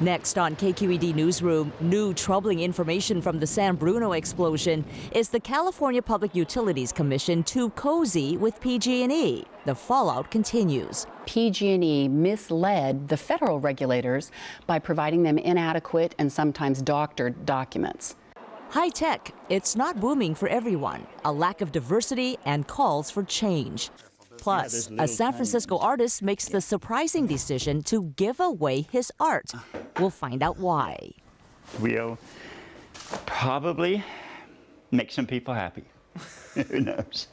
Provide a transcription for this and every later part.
Next on KQED Newsroom, new troubling information from the San Bruno explosion. Is the California Public Utilities Commission too cozy with PG&E? The fallout continues. PG&E misled the federal regulators by providing them inadequate and sometimes doctored documents. High tech, it's not booming for everyone. A lack of diversity and calls for change. Plus, a San Francisco artist makes the surprising decision to give away his art. We'll find out why. We'll probably make some people happy. Who knows?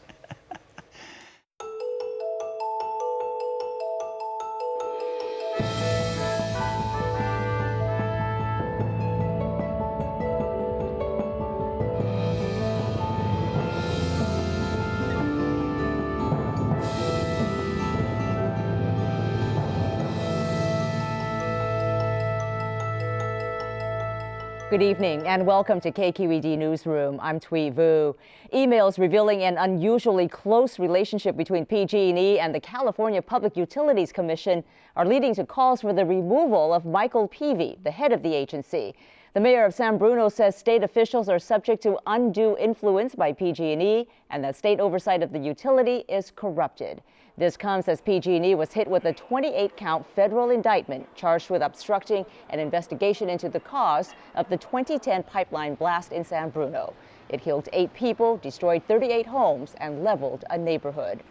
Good evening and welcome to KQED Newsroom. I'm Thuy Vu. Emails revealing an unusually close relationship between PG&E and the California Public Utilities Commission are leading to calls for the removal of Michael Peavy, the head of the agency. The mayor of San Bruno says state officials are subject to undue influence by PG&E and that state oversight of the utility is corrupted. This comes as PG&E was hit with a 28-count federal indictment charged with obstructing an investigation into the cause of the 2010 pipeline blast in San Bruno. It killed 8 people, destroyed 38 homes, and leveled a neighborhood.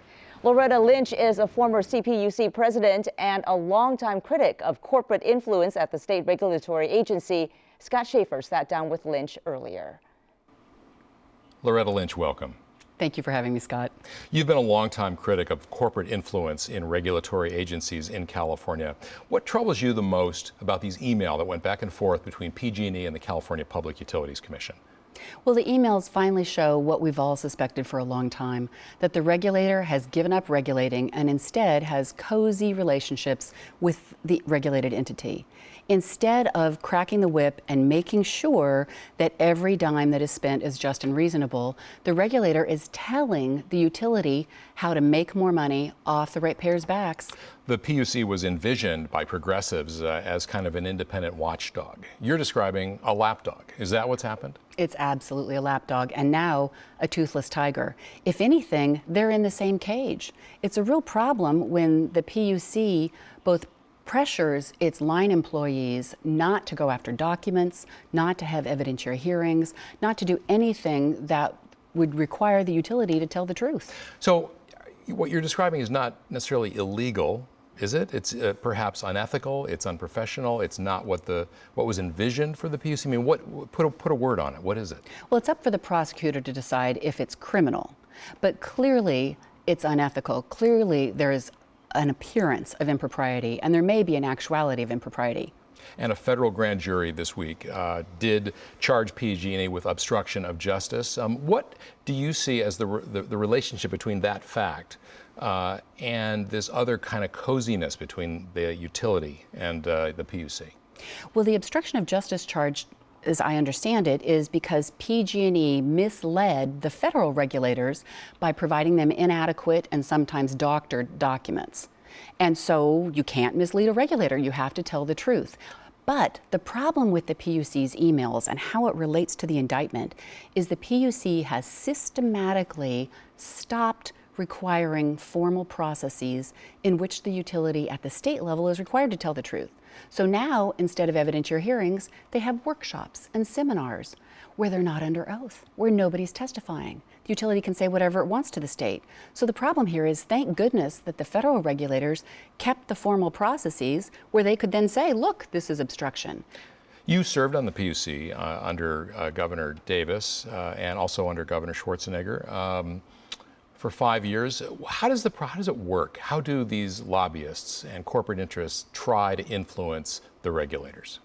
Loretta Lynch is a former CPUC president and a longtime critic of corporate influence at the state regulatory agency. Scott Schaefer sat down with Lynch earlier. Loretta Lynch, welcome. Thank you for having me, Scott. You've been a longtime critic of corporate influence in regulatory agencies in California. What troubles you the most about these emails that went back and forth between PG&E and the California Public Utilities Commission? Well, the emails finally show what we've all suspected for a long time, that the regulator has given up regulating and instead has cozy relationships with the regulated entity. Instead of cracking the whip and making sure that every dime that is spent is just and reasonable, the regulator is telling the utility how to make more money off the ratepayers' backs. The PUC was envisioned by progressives as kind of an independent watchdog. You're describing a lapdog. Is that what's happened? It's absolutely a lapdog, and now a toothless tiger. If anything, they're in the same cage. It's a real problem when the PUC both pressures its line employees not to go after documents, not to have evidentiary hearings, not to do anything that would require the utility to tell the truth. So what you're describing is not necessarily illegal, is it? It's perhaps unethical, it's unprofessional, it's not what was envisioned for the PUC. I mean, put a word on it. What is it? Well, it's up for the prosecutor to decide if it's criminal, but clearly it's unethical. Clearly there is an appearance of impropriety, and there may be an actuality of impropriety. And a federal grand jury this week did charge PG&E with obstruction of justice. What do you see as the relationship between that fact and this other kind of coziness between the utility and the PUC? Well, the obstruction of justice charge, as I understand it, is because PG&E misled the federal regulators by providing them inadequate and sometimes doctored documents. And so you can't mislead a regulator, you have to tell the truth. But the problem with the PUC's emails and how it relates to the indictment is the PUC has systematically stopped requiring formal processes in which the utility at the state level is required to tell the truth. So now, instead of evidentiary hearings, they have workshops and seminars where they're not under oath, where nobody's testifying. The utility can say whatever it wants to the state. So the problem here is, thank goodness that the federal regulators kept the formal processes where they could then say, look, this is obstruction. You served on the PUC under Governor Davis and also under Governor Schwarzenegger for 5 years. How does it work? How do these lobbyists and corporate interests try to influence the regulators?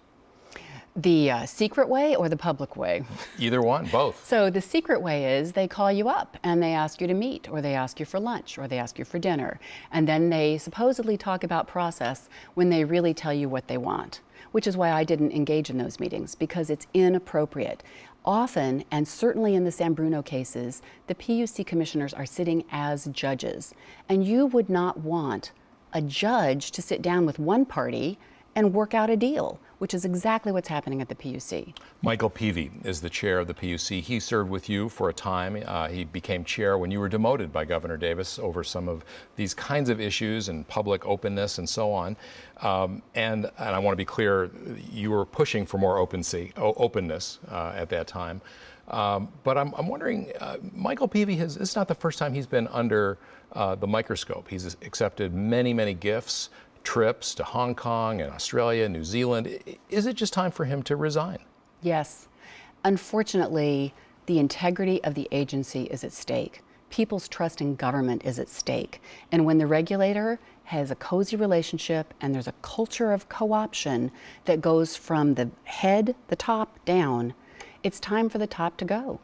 The secret way or the public way? Either one, both. So the secret way is they call you up and they ask you to meet, or they ask you for lunch, or they ask you for dinner. And then they supposedly talk about process when they really tell you what they want, which is why I didn't engage in those meetings, because it's inappropriate. Often, and certainly in the San Bruno cases, the PUC commissioners are sitting as judges. And you would not want a judge to sit down with one party and work out a deal, which is exactly what's happening at the PUC. Michael Peavy is the chair of the PUC. He served with you for a time. He became chair when you were demoted by Governor Davis over some of these kinds of issues and public openness and so on. And I want to be clear, you were pushing for more openness at that time. But I'm wondering, Michael Peavy, it's not the first time he's been under the microscope. He's accepted many, many gifts, trips to Hong Kong and Australia, New Zealand. Is it just time for him to resign? Yes. Unfortunately, the integrity of the agency is at stake. People's trust in government is at stake. And when the regulator has a cozy relationship and there's a culture of co-option that goes from the head, the top, down, it's time for the top to go.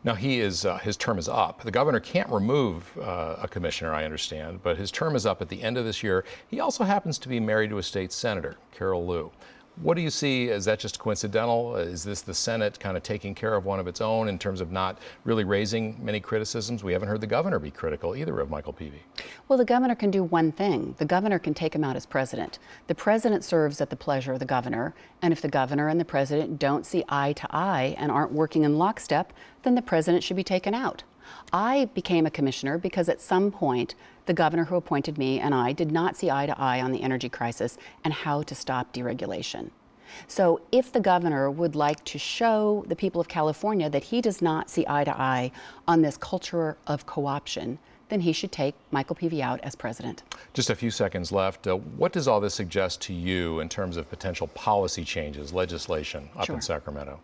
Now, his term is up. The governor can't remove a commissioner, I understand, but his term is up at the end of this year. He also happens to be married to a state senator, Carol Liu. What do you see? Is that just coincidental? Is this the Senate kind of taking care of one of its own in terms of not really raising many criticisms? We haven't heard the governor be critical either of Michael Peavy. Well, the governor can do one thing. The governor can take him out as president. The president serves at the pleasure of the governor, and if the governor and the president don't see eye to eye and aren't working in lockstep, then the president should be taken out. I became a commissioner because at some point, the governor who appointed me and I did not see eye to eye on the energy crisis and how to stop deregulation. So if the governor would like to show the people of California that he does not see eye to eye on this culture of co-option, then he should take Michael Peavy out as president. Just a few seconds left. What does all this suggest to you in terms of potential policy changes, legislation up in Sacramento?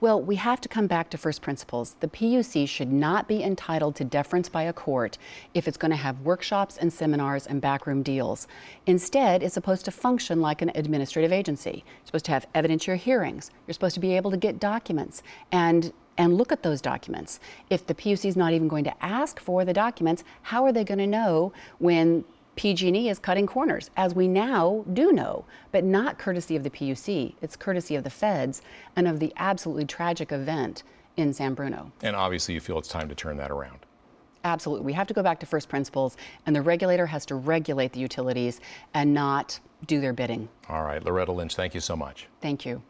Well, we have to come back to first principles. The PUC should not be entitled to deference by a court if it's going to have workshops and seminars and backroom deals. Instead, it's supposed to function like an administrative agency. You're supposed to have evidentiary hearings. You're supposed to be able to get documents and look at those documents. If the PUC is not even going to ask for the documents, how are they going to know when PG&E is cutting corners, as we now do know, but not courtesy of the PUC. It's courtesy of the feds and of the absolutely tragic event in San Bruno. And obviously you feel it's time to turn that around. Absolutely. We have to go back to first principles, and the regulator has to regulate the utilities and not do their bidding. All right, Loretta Lynch, thank you so much. Thank you.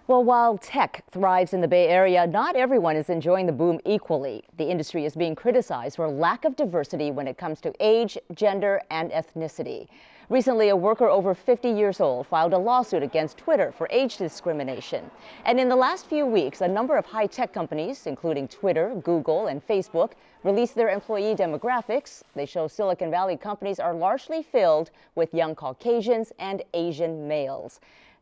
Well, while tech thrives in the Bay Area, not everyone is enjoying the boom equally. The industry is being criticized for lack of diversity when it comes to age, gender, and ethnicity. Recently, a worker over 50 years old filed a lawsuit against Twitter for age discrimination. And in the last few weeks, a number of high-tech companies, including Twitter, Google, and Facebook, released their employee demographics. They show Silicon Valley companies are largely filled with young Caucasians and Asian males.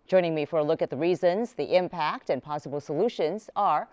Joining me for a look at the reasons, the impact, and possible solutions are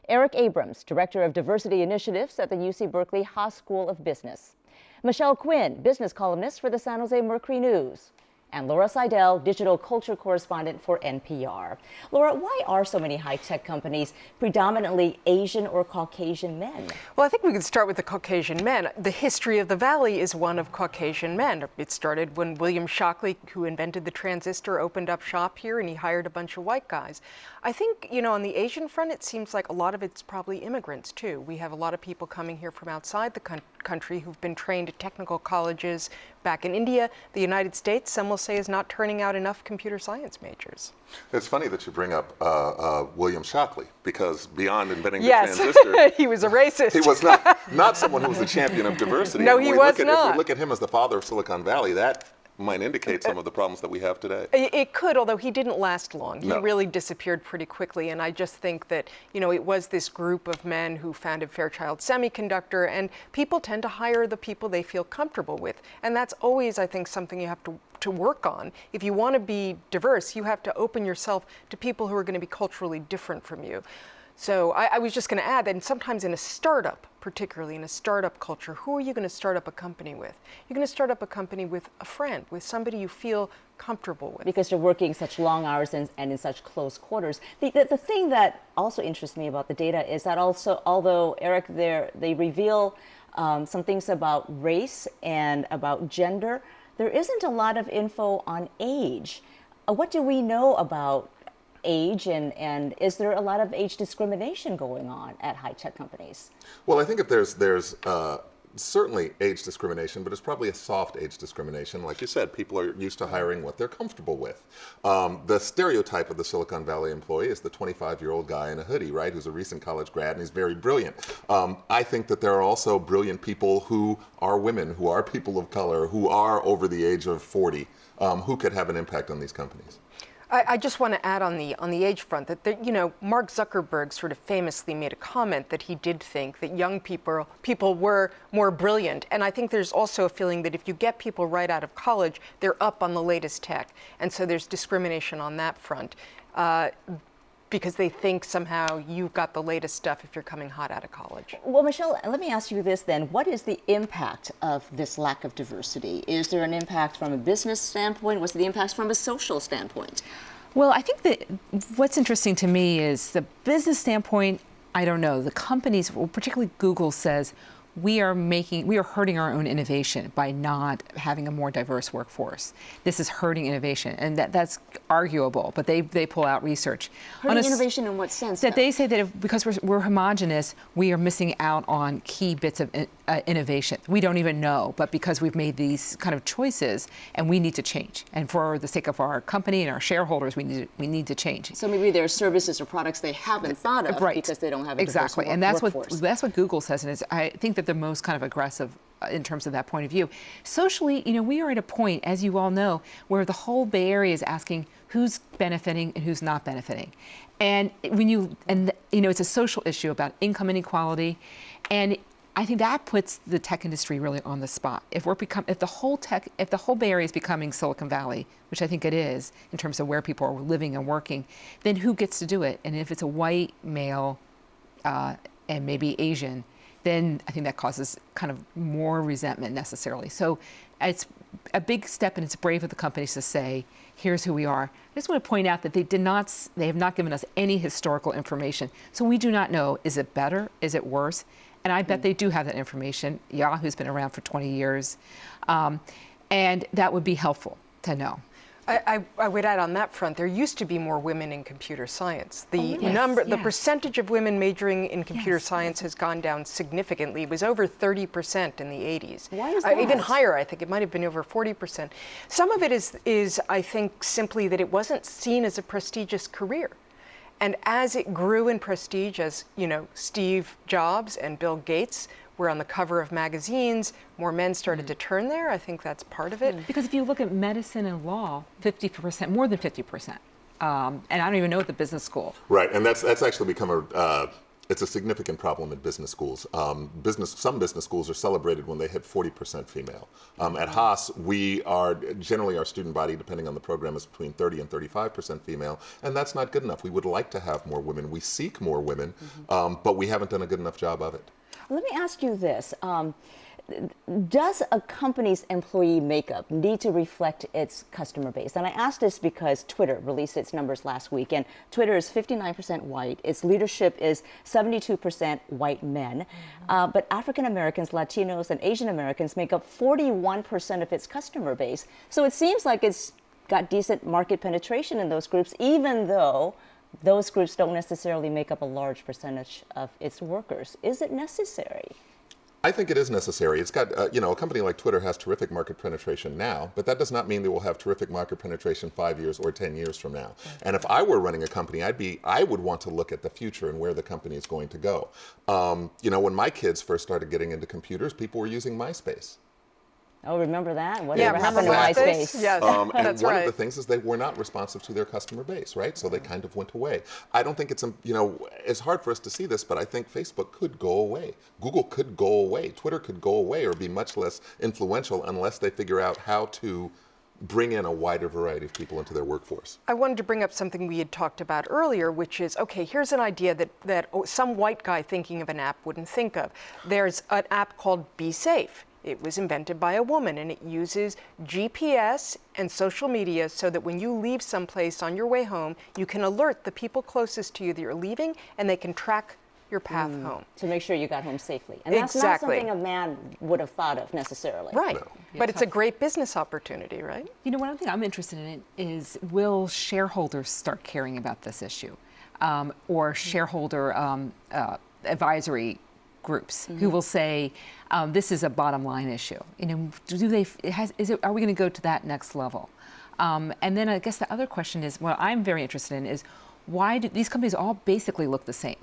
Eric Abrams, Director of Diversity Initiatives at the UC Berkeley Haas School of Business, Michelle Quinn, business columnist for the San Jose Mercury News, and Laura Sydell, digital culture correspondent for NPR. Laura, why are so many high-tech companies predominantly Asian or Caucasian men? Well, I think we could start with the Caucasian men. The history of the Valley is one of Caucasian men. It started when William Shockley, who invented the transistor, opened up shop here and he hired a bunch of white guys. I think, on the Asian front, it seems like a lot of it's probably immigrants, too. We have a lot of people coming here from outside the country who've been trained at technical colleges back in India. The United States, some will say, is not turning out enough computer science majors. It's funny that you bring up William Shockley, because beyond inventing the transistor, he was a racist. He was not someone who was the champion of diversity. No, he was not. If we look at him as the father of Silicon Valley, that might indicate some of the problems that we have today. It could, although he didn't last long. No. He really disappeared pretty quickly, and I just think that, it was this group of men who founded Fairchild Semiconductor, and people tend to hire the people they feel comfortable with, and that's always, I think, something you have to work on. If you want to be diverse, you have to open yourself to people who are going to be culturally different from you. So I was just going to add that sometimes in a startup, particularly in a startup culture, who are you going to start up a company with? You're going to start up a company with a friend, with somebody you feel comfortable with. Because you're working such long hours and in such close quarters. The thing that also interests me about the data is that also, although, Eric, they reveal some things about race and about gender, there isn't a lot of info on age. What do we know about age, and is there a lot of age discrimination going on at high-tech companies? Well, I think if there's certainly age discrimination, but it's probably a soft age discrimination. Like you said, people are used to hiring what they're comfortable with. The stereotype of the Silicon Valley employee is the 25-year-old guy in a hoodie, right, who's a recent college grad and he's very brilliant. I think that there are also brilliant people who are women, who are people of color, who are over the age of 40, who could have an impact on these companies. I just want to add on the age front that you know, Mark Zuckerberg sort of famously made a comment that he did think that young people were more brilliant, and I think there's also a feeling that if you get people right out of college, they're up on the latest tech, and so there's discrimination on that front. Because they think somehow you've got the latest stuff if you're coming hot out of college. Well, Michelle, let me ask you this then. What is the impact of this lack of diversity? Is there an impact from a business standpoint? What's the impact from a social standpoint? Well, I think that what's interesting to me is the business standpoint. I don't know. The companies, particularly Google, says we are hurting our own innovation by not having a more diverse workforce. This is hurting innovation, and that's arguable, but they pull out research. Hurting innovation in what sense? That they say that because we're homogenous, we are missing out on key bits of innovation. We don't even know, but because we've made these kind of choices, and we need to change. And for the sake of our company and our shareholders, we need to change. So maybe there are services or products they haven't thought of because they don't have a diverse exactly, and that's workforce. that's what Google says, and I think that they're most kind of aggressive in terms of that point of view. Socially, you know, we are at a point, as you all know, where the whole Bay Area is asking who's benefiting and who's not benefiting. And it's a social issue about income inequality, and I think that puts the tech industry really on the spot. If the whole Bay Area is becoming Silicon Valley, which I think it is in terms of where people are living and working, then who gets to do it? And if it's a white male and maybe Asian, then I think that causes kind of more resentment necessarily. So it's a big step, and it's brave of the companies to say, here's who we are. I just want to point out that they have not given us any historical information. So we do not know, is it better, is it worse? And I bet they do have that information. Yahoo's been around for 20 years. And that would be helpful to know. I would add on that front, there used to be more women in computer science. The percentage of women majoring in computer science has gone down significantly. It was over 30% in the 80s. Why is that? Even higher, I think. It might have been over 40%. Some of it is, I think, simply that it wasn't seen as a prestigious career. And as it grew in prestige, as you know, Steve Jobs and Bill Gates were on the cover of magazines, more men started to turn there. I think that's part of it. Because if you look at medicine and law, 50%, more than 50%. And I don't even know at the business school. Right, and that's actually become it's a significant problem in business schools. Some business schools are celebrated when they hit 40% female. At Haas, generally our student body, depending on the program, is between 30 and 35% female, and that's not good enough. We would like to have more women. We seek more women, but we haven't done a good enough job of it. Let me ask you this. Does a company's employee makeup need to reflect its customer base? And I ask this because Twitter released its numbers last week, and Twitter is 59% white. Its leadership is 72% white men. But African Americans, Latinos, and Asian Americans make up 41% of its customer base. So it seems like it's got decent market penetration in those groups, even though those groups don't necessarily make up a large percentage of its workers. Is it necessary? I think it is necessary. It's got, a company like Twitter has terrific market penetration now, but that does not mean they will have terrific market penetration 5 years or 10 years from now. And if I were running a company, I would want to look at the future and where the company is going to go. When my kids first started getting into computers, people were using MySpace. Oh, remember that? Yeah, Whatever happened to MySpace? Yes, and that's one right. of the things is they were not responsive to their customer base, right? So they kind of went away. I don't think it's hard for us to see this, but I think Facebook could go away. Google could go away. Twitter could go away or be much less influential unless they figure out how to bring in a wider variety of people into their workforce. I wanted to bring up something we had talked about earlier, which is, okay, here's an idea that some white guy thinking of an app wouldn't think of. There's an app called Be Safe. It was invented by a woman, and it uses GPS and social media so that when you leave someplace on your way home, you can alert the people closest to you that you're leaving, and they can track your path home. To make sure you got home safely. And that's not something a man would have thought of necessarily. Right. No. But it's a great business opportunity, right? You know, one thing I'm interested in is, will shareholders start caring about this issue? Or shareholder advisory groups who will say, this is a bottom line issue. You know, are we going to go to that next level? And then I guess the other question is, what I'm very interested in is, why do these companies all basically look the same?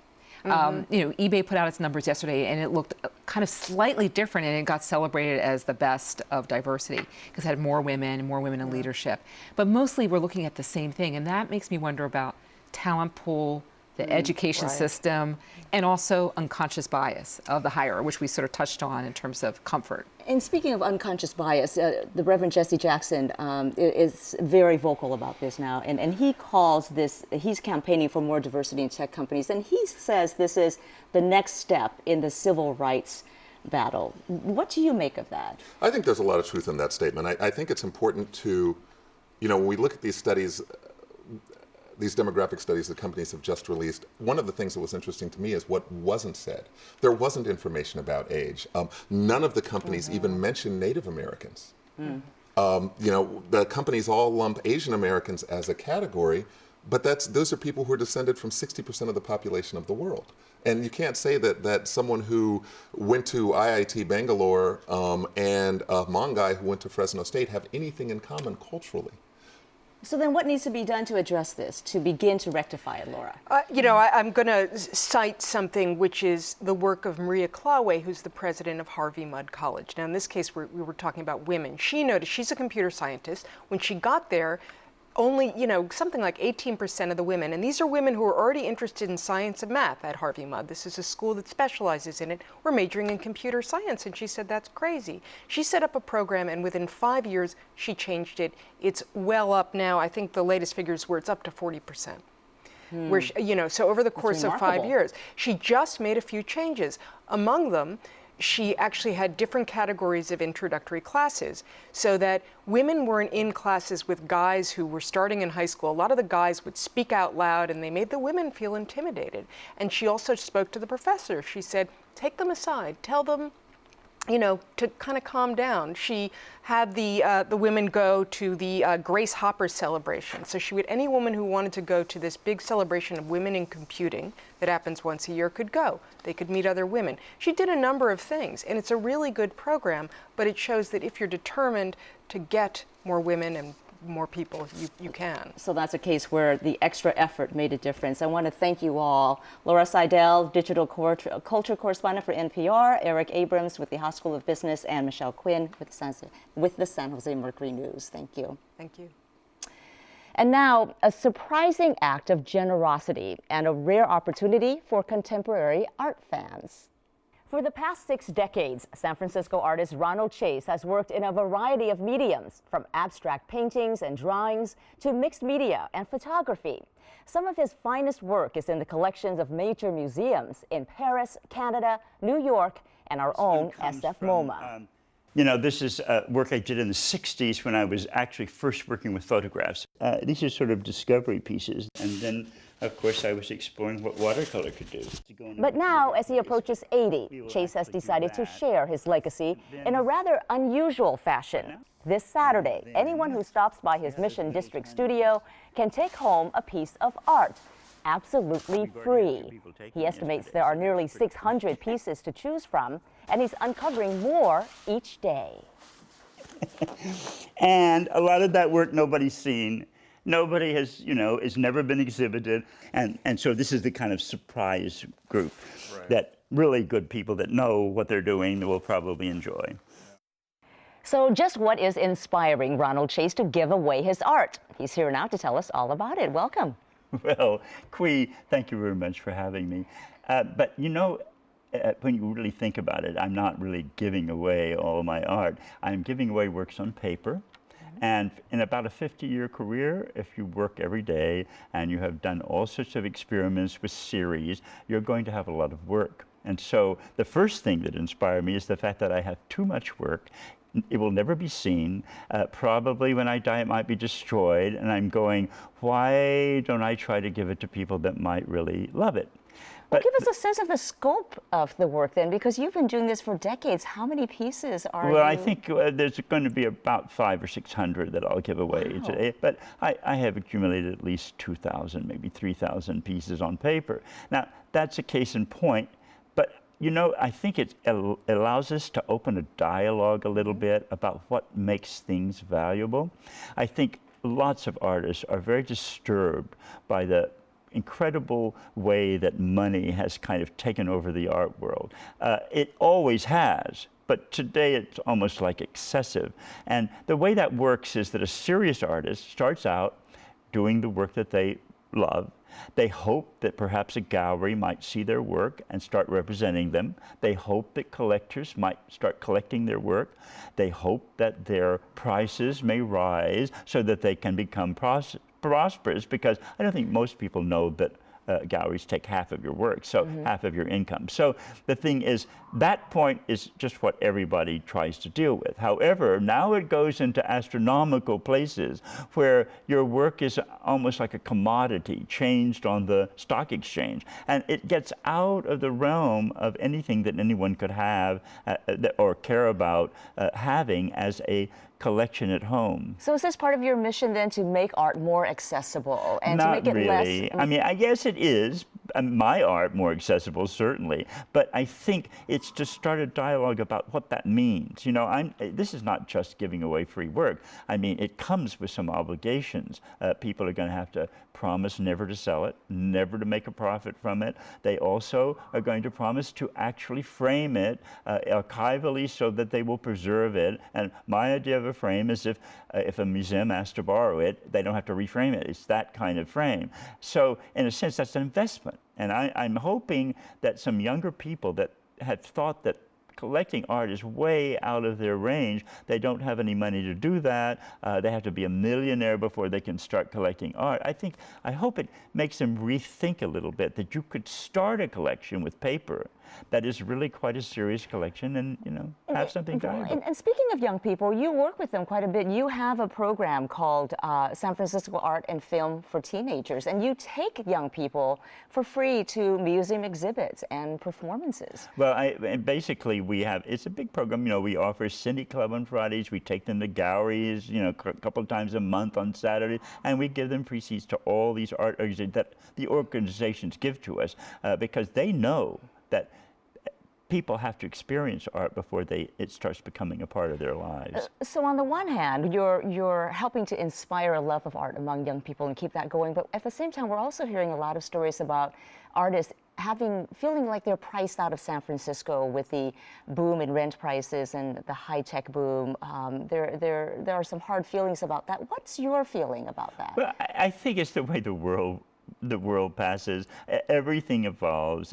You know, eBay put out its numbers yesterday, and it looked kind of slightly different, and it got celebrated as the best of diversity because it had more women in leadership. But mostly, we're looking at the same thing, and that makes me wonder about talent pool, the education system, and also unconscious bias of the hirer, which we sort of touched on in terms of comfort. And speaking of unconscious bias, the Reverend Jesse Jackson is very vocal about this now, and he calls this, he's campaigning for more diversity in tech companies, and he says this is the next step in the civil rights battle. What do you make of that? I think there's a lot of truth in that statement. I think it's important to, you know, when we look at these studies, these demographic studies that companies have just released, one of the things that was interesting to me is what wasn't said. There wasn't information about age. None of the companies even mentioned Native Americans. You know, the companies all lump Asian Americans as a category, but those are people who are descended from 60% of the population of the world. And you can't say that someone who went to IIT Bangalore and a Hmong guy who went to Fresno State have anything in common culturally. So then what needs to be done to address this, to begin to rectify it, Laura? You know, I'm going to cite something which is the work of Maria Klawe, who's the president of Harvey Mudd College. Now, in this case, we were talking about women. She noticed, she's a computer scientist. When she got there, only, you know, something like 18% of the women, and these are women who are already interested in science and math at Harvey Mudd. This is a school that specializes in it. We're majoring in computer science, and she said that's crazy. She set up a program, and within 5 years, she changed it. It's well up now. I think the latest figures were it's up to 40%. Where she, you know, so over the course of 5 years, she just made a few changes. Among them, she actually had different categories of introductory classes so that women weren't in classes with guys who were starting in high school. A lot of the guys would speak out loud, and they made the women feel intimidated. And she also spoke to the professor. She said, take them aside, tell them, you know, to kind of calm down. She had the women go to the Grace Hopper celebration. So any woman who wanted to go to this big celebration of women in computing that happens once a year could go. They could meet other women. She did a number of things, and it's a really good program, but it shows that if you're determined to get more women and more people, you can. So that's a case where the extra effort made a difference. I want to thank you all. Laura Sydell, Digital Culture Correspondent for NPR, Eric Abrams with the Haas School of Business, and Michelle Quinn with the San Jose Mercury News. Thank you. Thank you. And now, a surprising act of generosity and a rare opportunity for contemporary art fans. For the past 6 decades, San Francisco artist Ronald Chase has worked in a variety of mediums, from abstract paintings and drawings to mixed media and photography. Some of his finest work is in the collections of major museums in Paris, Canada, New York, and our own SFMOMA. You know, this is work I did in the 60s when I was actually first working with photographs. These are sort of discovery pieces. And then, of course, I was exploring what watercolor could do. But now, as he approaches 80, Chase has decided to share his legacy in a rather unusual fashion. This Saturday, anyone who stops by his Mission District studio can take home a piece of art, absolutely free. He estimates there are nearly 600 pieces to choose from, and he's uncovering more each day. And a lot of that work nobody's seen. Nobody has, you know, it's never been exhibited. And so this is the kind of surprise group that really good people that know what they're doing will probably enjoy. So just what is inspiring Ronald Chase to give away his art? He's here now to tell us all about it. Welcome. Well, Qui, thank you very much for having me. But you know, when you really think about it, I'm not really giving away all my art. I'm giving away works on paper. And in about a 50-year career, if you work every day and you have done all sorts of experiments with series, you're going to have a lot of work. And so the first thing that inspired me is the fact that I have too much work. It will never be seen. Probably when I die, it might be destroyed. And I'm going, why don't I try to give it to people that might really love it? Well, give us a sense of the scope of the work then, because you've been doing this for decades. How many pieces are Well, I think there's going to be about 500 or 600 that I'll give away today. But I have accumulated at least 2,000, maybe 3,000 pieces on paper. Now, that's a case in point. But you know, I think it allows us to open a dialogue a little bit about what makes things valuable. I think lots of artists are very disturbed by the incredible way that money has kind of taken over the art world. It always has, but today it's almost like excessive. And the way that works is that a serious artist starts out doing the work that they love. They hope that perhaps a gallery might see their work and start representing them. They hope that collectors might start collecting their work. They hope that their prices may rise so that they can become prosperous, because I don't think most people know that galleries take half of your work, so half of your income. So the thing is, that point is just what everybody tries to deal with. However, now it goes into astronomical places where your work is almost like a commodity changed on the stock exchange, and it gets out of the realm of anything that anyone could have or care about having as a collection at home. So is this part of your mission then, to make art more accessible and Not to make it really. less? I mean, I guess it is, my art more accessible, certainly, but I think it's to start a dialogue about what that means. You know, this is not just giving away free work. I mean, it comes with some obligations. People are going to have to promise never to sell it, never to make a profit from it. They also are going to promise to actually frame it archivally so that they will preserve it. And my idea of a frame is if a museum asks to borrow it, they don't have to reframe it. It's that kind of frame. So in a sense, that's an investment. And I'm hoping that some younger people that had thought that collecting art is way out of their range, they don't have any money to do that, they have to be a millionaire before they can start collecting art. I hope it makes them rethink a little bit that you could start a collection with paper that is really quite a serious collection, and you know, have something valuable. And speaking of young people, you work with them quite a bit. You have a program called San Francisco Art and Film for Teenagers, and you take young people for free to museum exhibits and performances. Well, basically it's a big program. You know, we offer Cine Club on Fridays, we take them to galleries, you know, a couple of times a month on Saturday, and we give them free seats to all these art exhibits that the organizations give to us, because they know that people have to experience art before it starts becoming a part of their lives. So on the one hand, you're helping to inspire a love of art among young people and keep that going, but at the same time, we're also hearing a lot of stories about artists feeling like they're priced out of San Francisco with the boom in rent prices and the high-tech boom. There are some hard feelings about that. What's your feeling about that? Well, I think it's the way the world passes. Everything evolves.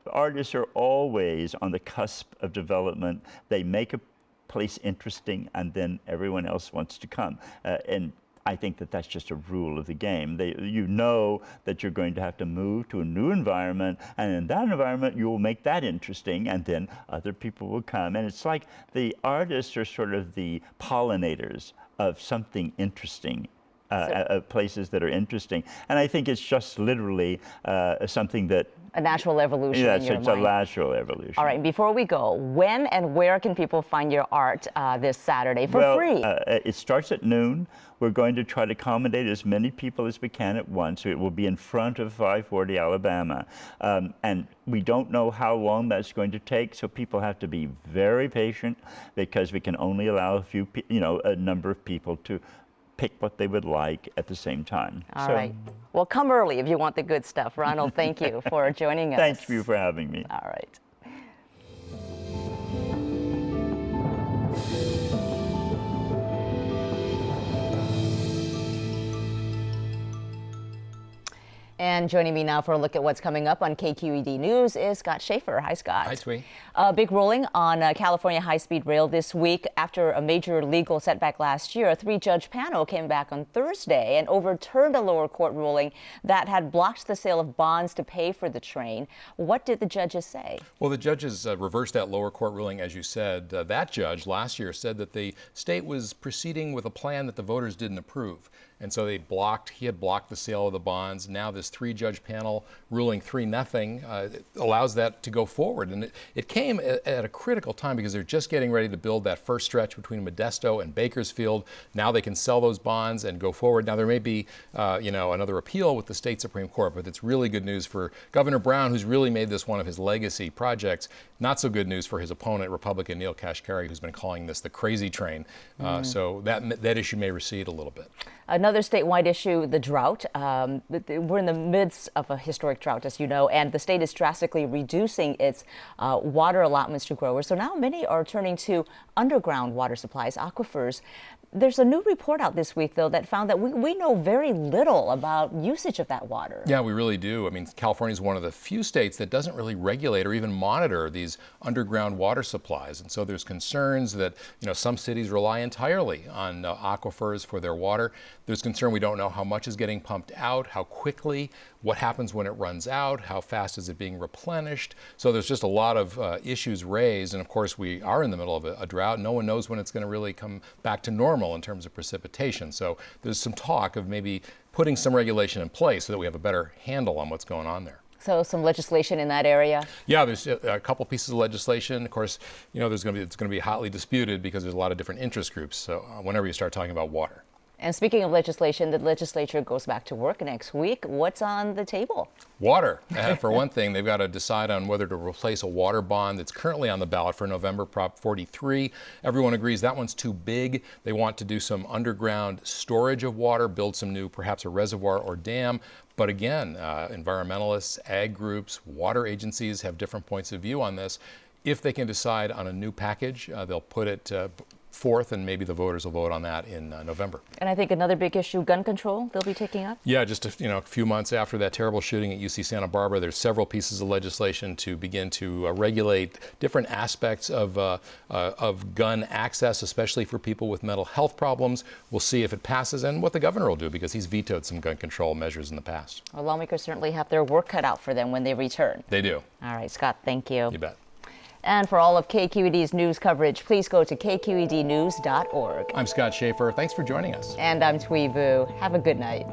Artists are always on the cusp of development. They make a place interesting, and then everyone else wants to come. And I think that that's just a rule of the game. You know that you're going to have to move to a new environment, and in that environment you will make that interesting, and then other people will come. And it's like the artists are sort of the pollinators of something interesting. Places that are interesting, and I think it's just literally something that a natural evolution. Yes, in your it's mind. a natural evolution. All right, before we go, when and where can people find your art this Saturday for free? It starts at noon. We're going to try to accommodate as many people as we can at once. It will be in front of 540 Alabama. And we don't know how long that's going to take, so people have to be very patient, because we can only allow a number of people to pick what they would like at the same time. All right. Well, come early if you want the good stuff. Ronald, thank you for joining us. Thank you for having me. All right. And joining me now for a look at what's coming up on KQED News is Scott Schaefer. Hi, Scott. Hi, Thuy. A big ruling on California high-speed rail this week. After a major legal setback last year, a 3-judge panel came back on Thursday and overturned a lower court ruling that had blocked the sale of bonds to pay for the train. What did the judges say? Well, the judges reversed that lower court ruling, as you said. That judge last year said that the state was proceeding with a plan that the voters didn't approve. And so he had blocked the sale of the bonds. Now this 3-judge panel ruling 3-0 allows that to go forward. And it came at a critical time because they're just getting ready to build that first stretch between Modesto and Bakersfield. Now they can sell those bonds and go forward. Now there may be another appeal with the state Supreme Court, but it's really good news for Governor Brown, who's really made this one of his legacy projects. Not so good news for his opponent, Republican Neil Kashkari, who's been calling this the crazy train. So that issue may recede a little bit. Another statewide issue, the drought. We're in the midst of a historic drought, as you know, and the state is drastically reducing its water allotments to growers. So now many are turning to underground water supplies, aquifers. There's a new report out this week, though, that found that we know very little about usage of that water. Yeah, we really do. I mean, California is one of the few states that doesn't really regulate or even monitor these underground water supplies. And so there's concerns that, some cities rely entirely on aquifers for their water. There's concern we don't know how much is getting pumped out, how quickly, what happens when it runs out, how fast is it being replenished. So there's just a lot of issues raised. And of course, we are in the middle of a drought. No one knows when it's going to really come back to normal in terms of precipitation. So there's some talk of maybe putting some regulation in place so that we have a better handle on what's going on there. So some legislation in that area? Yeah, there's a couple pieces of legislation. Of course, it's going to be hotly disputed because there's a lot of different interest groups. So whenever you start talking about water. And speaking of legislation, the legislature goes back to work next week. What's on the table? Water. For one thing, they've got to decide on whether to replace a water bond that's currently on the ballot for November, Prop 43. Everyone agrees that one's too big. They want to do some underground storage of water, build some new, perhaps a reservoir or dam. But again, environmentalists, ag groups, water agencies have different points of view on this. If they can decide on a new package, they'll put it forth, and maybe the voters will vote on that in November. And I think another big issue, gun control, they'll be taking up? Yeah, just a few months after that terrible shooting at UC Santa Barbara, there's several pieces of legislation to begin to regulate different aspects of gun access, especially for people with mental health problems. We'll see if it passes and what the governor will do, because he's vetoed some gun control measures in the past. Well, lawmakers certainly have their work cut out for them when they return. They do. All right, Scott, thank you. You bet. And for all of KQED's news coverage, please go to kqednews.org. I'm Scott Schaefer. Thanks for joining us. And I'm Thuy Vu. Have a good night.